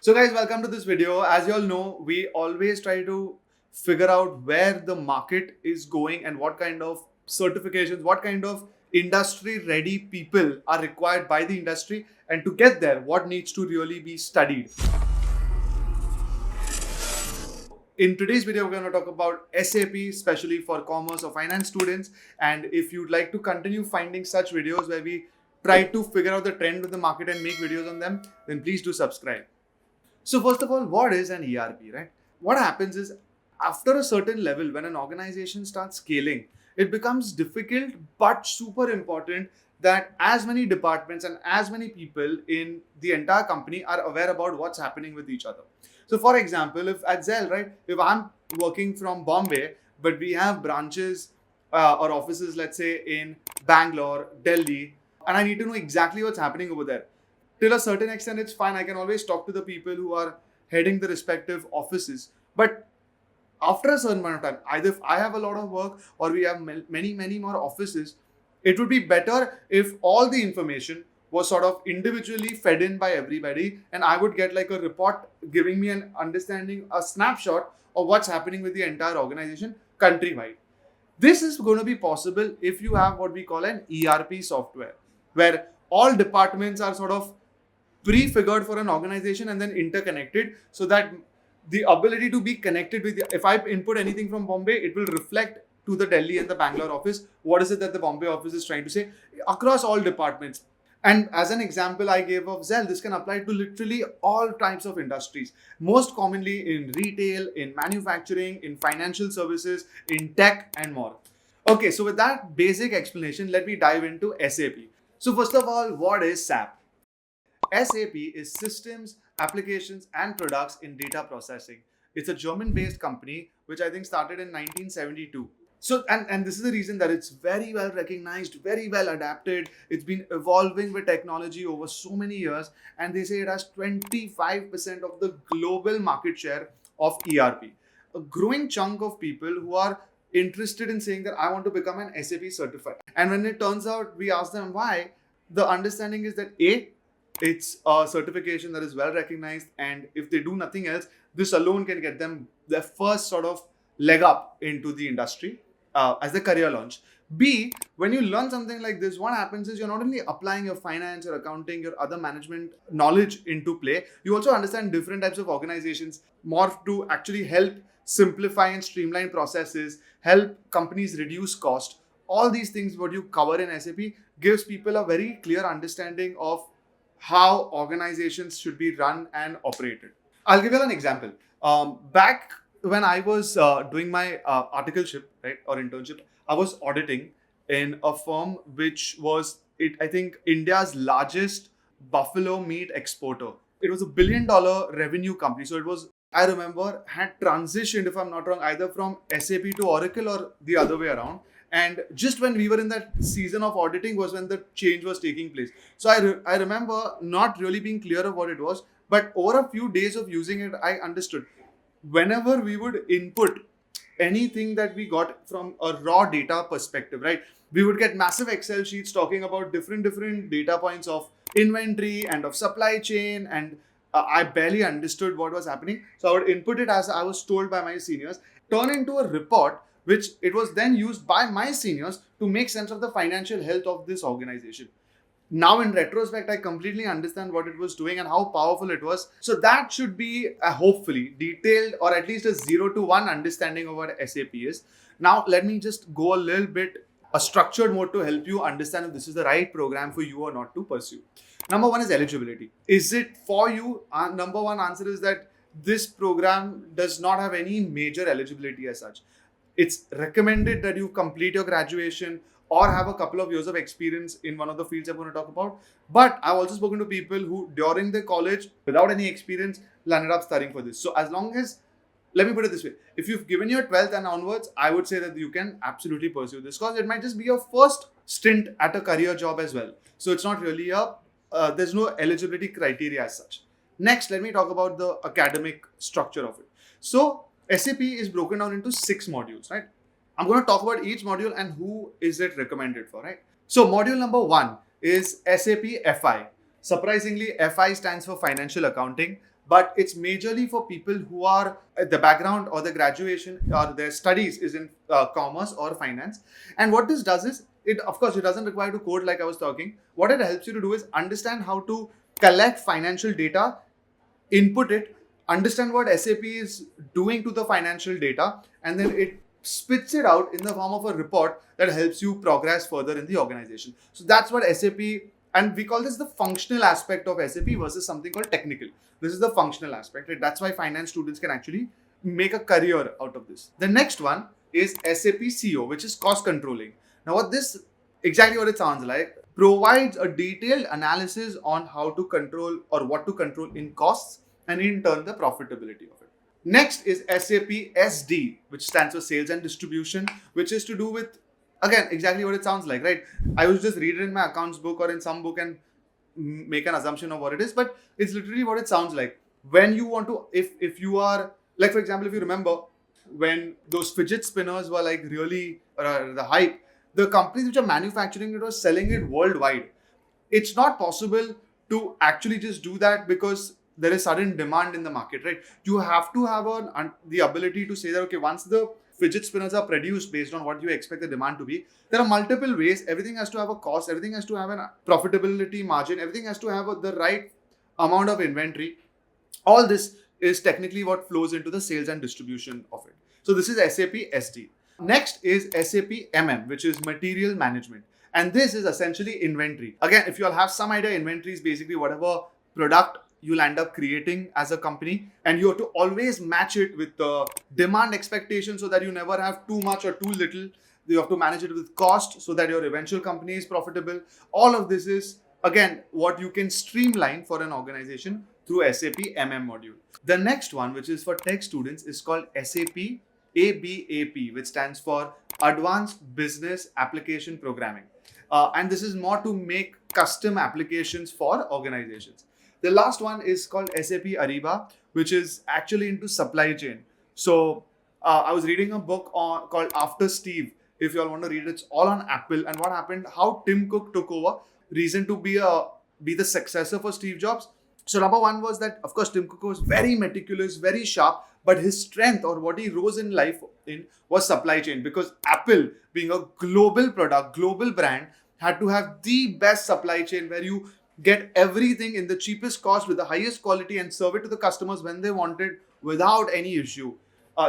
So guys, welcome to this video. As you all know, we always try to figure out where the market is going and what kind of certifications, what kind of industry ready people are required by the industry, and to get there, what needs to really be studied. In today's video, we're going to talk about SAP, especially for commerce or finance students. And if you'd like to continue finding such videos where we try to figure out the trend of the market and make videos on them, then please do subscribe. So first of all, what is an ERP, right? What happens is after a certain level, when an organization starts scaling, it becomes difficult but super important that as many departments and as many people in the entire company are aware about what's happening with each other. So for example, if at Zell, right, if I'm working from Bombay, but we have branches or offices, let's say in Bangalore, Delhi, and I need to know exactly what's happening over there. Till a certain extent, it's fine. I can always talk to the people who are heading the respective offices. But after a certain amount of time, either if I have a lot of work or we have many more offices, it would be better if all the information was sort of individually fed in by everybody, and I would get like a report giving me an understanding, a snapshot of what's happening with the entire organization countrywide. This is going to be possible if you have what we call an ERP software, where all departments are sort of prefigured for an organization and then interconnected, so that the ability to be connected with, if I input anything from Bombay, it will reflect to the Delhi and the Bangalore office. What is it that the Bombay office is trying to say across all departments? And as an example I gave of Zell, this can apply to literally all types of industries, most commonly in retail, in manufacturing, in financial services, in tech, and more. Okay, so with that basic explanation, let me dive into SAP. So first of all, what is SAP? SAP is Systems, Applications and Products in Data Processing. It's a German-based company which I think started in 1972. So, and this is the reason that it's very well recognized, very well adapted. It's been evolving with technology over so many years, and they say it has 25% of the global market share of ERP. A growing chunk of people who are interested in saying that I want to become an SAP certified. And when it turns out we ask them why, the understanding is that it's a certification that is well recognized, and if they do nothing else, this alone can get them their first sort of leg up into the industry as a career launch. B, when you learn something like this, what happens is you're not only applying your finance, your accounting, your other management knowledge into play, you also understand different types of organizations more to actually help simplify and streamline processes, help companies reduce cost. All these things, what you cover in SAP, gives people a very clear understanding of how organizations should be run and operated. I'll give you an example. Back when I was doing my articleship, right, or internship, I was auditing in a firm which was, I think, India's largest buffalo meat exporter. It was $1 billion revenue company. So it was, I remember, had transitioned, if I'm not wrong, either from SAP to Oracle or the other way around. And just when we were in that season of auditing was when the change was taking place. So I remember not really being clear of what it was, but over a few days of using it, I understood. Whenever we would input anything that we got from a raw data perspective, right, we would get massive Excel sheets talking about different data points of inventory and of supply chain, and I barely understood what was happening. So I would input it as I was told by my seniors, turn into a report, which it was then used by my seniors to make sense of the financial health of this organization. Now in retrospect, I completely understand what it was doing and how powerful it was. So that should be a hopefully detailed or at least a 0 to 1 understanding of what SAP is. Now let me just go a little bit a structured mode to help you understand if this is the right program for you or not to pursue. Number one is eligibility. Is it for you? Number one answer is that this program does not have any major eligibility as such. It's recommended that you complete your graduation or have a couple of years of experience in one of the fields I'm going to talk about. But I've also spoken to people who during their college, without any experience, landed up studying for this. So as long as, let me put it this way, if you've given your 12th and onwards, I would say that you can absolutely pursue this because it might just be your first stint at a career job as well. So it's not really there's no eligibility criteria as such. Next, let me talk about the academic structure of it. So SAP is broken down into 6 modules, right? I'm going to talk about each module and who is it recommended for, right? So module number 1 is SAP FI. Surprisingly, FI stands for Financial Accounting. but it's majorly for people who are the background or the graduation or their studies is in commerce or finance. And what this does is, it of course it doesn't require to code like I was talking. What it helps you to do is understand how to collect financial data, input it, understand what SAP is doing to the financial data, and then it spits it out in the form of a report that helps you progress further in the organization. So that's what SAP, and we call this the functional aspect of SAP versus something called technical. This is the functional aspect, right? That's why finance students can actually make a career out of this. The next one is SAP CO, which is cost controlling. Now, what this exactly what it sounds like, provides a detailed analysis on how to control or what to control in costs and in turn the profitability of it. Next is SAP SD, which stands for sales and distribution, which is to do with, again, exactly what it sounds like, right? I was just read it in my accounts book or in some book and make an assumption of what it is, but it's literally what it sounds like. When you want to, if you are, like for example, if you remember when those fidget spinners were like really the hype, the companies which are manufacturing it was selling it worldwide. It's not possible to actually just do that because there is sudden demand in the market, right? You have to have the ability to say that, okay, once the fidget spinners are produced based on what you expect the demand to be, there are multiple ways. Everything has to have a cost, everything has to have a profitability margin, everything has to have the right amount of inventory. All this is technically what flows into the sales and distribution of it. So this is SAP SD. Next is SAP MM, which is material management. And this is essentially inventory. Again, if you all have some idea, inventory is basically whatever product you'll end up creating as a company, and you have to always match it with the demand expectation so that you never have too much or too little. You have to manage it with cost so that your eventual company is profitable. All of this is, again, what you can streamline for an organization through SAP MM module. The next one, which is for tech students, is called SAP ABAP, which stands for Advanced Business Application Programming. And this is more to make custom applications for organizations. The last one is called SAP ARIBA, which is actually into supply chain. So I was reading a book called After Steve. If you all want to read it, it's all on Apple and what happened, how Tim Cook took over. Reason to be the successor for Steve Jobs. So number one was that, of course, Tim Cook was very meticulous, very sharp, but his strength or what he rose in life in was supply chain, because Apple, being a global product, global brand, had to have the best supply chain where you get everything in the cheapest cost with the highest quality and serve it to the customers when they want it without any issue.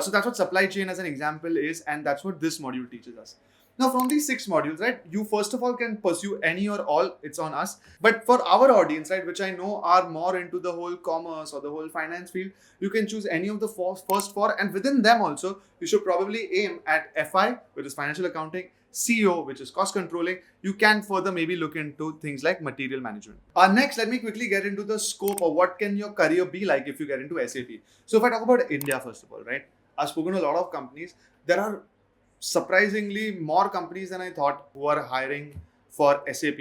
So that's what supply chain as an example is, and that's what this module teaches us. Now, from these 6 modules, right, you first of all can pursue any or all, it's on us. But for our audience, right, which I know are more into the whole commerce or the whole finance field, you can choose any of the first 4, and within them also, you should probably aim at FI, which is financial accounting, CO, which is cost controlling. You can further maybe look into things like material management. Next, let me quickly get into the scope of what can your career be like if you get into SAP. So if I talk about India, first of all, right, I've spoken to a lot of companies. There are surprisingly more companies than I thought who are hiring for SAP.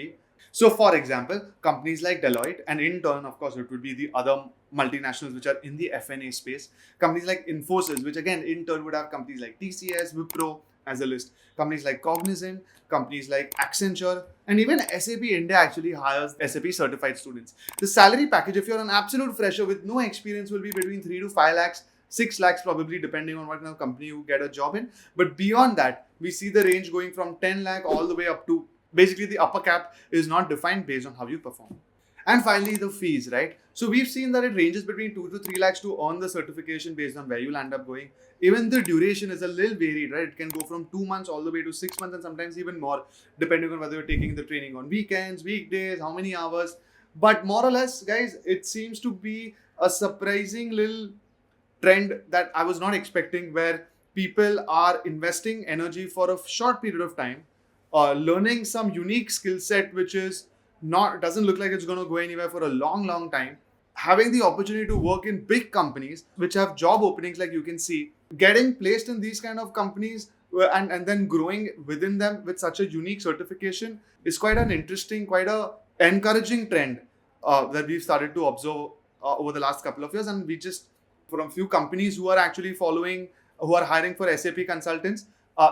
So for example, companies like Deloitte, and in turn, of course, it would be the other multinationals which are in the F&A space. Companies like Infosys, which again, in turn would have companies like TCS, Wipro as a list. Companies like Cognizant, companies like Accenture, and even SAP India actually hires SAP certified students. The salary package, if you're an absolute fresher with no experience, will be between 3 to 5 lakhs. 6 lakhs probably, depending on what kind of company you get a job in. But beyond that, we see the range going from 10 lakh all the way up to, basically the upper cap is not defined based on how you perform. And finally, the fees, right? So we've seen that it ranges between 2 to 3 lakhs to earn the certification based on where you'll end up going. Even the duration is a little varied, right? It can go from 2 months all the way to 6 months and sometimes even more, depending on whether you're taking the training on weekends, weekdays, how many hours. But more or less, guys, it seems to be a surprising little trend that I was not expecting, where people are investing energy for a short period of time, learning some unique skill set which is not, doesn't look like it's going to go anywhere for a long time, having the opportunity to work in big companies which have job openings, like you can see, getting placed in these kind of companies and then growing within them with such a unique certification is quite an interesting, quite a encouraging trend that we've started to observe over the last couple of years. And we just, from a few companies who are actually following, who are hiring for SAP consultants,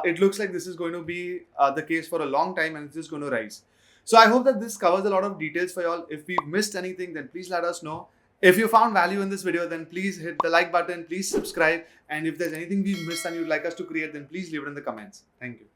it looks like this is going to be the case for a long time, and it's just going to rise. So I hope that this covers a lot of details for y'all. If we've missed anything, then please let us know. If you found value in this video, then please hit the like button, please subscribe, and if there's anything we missed and you'd like us to create, then please leave it in the comments. Thank you.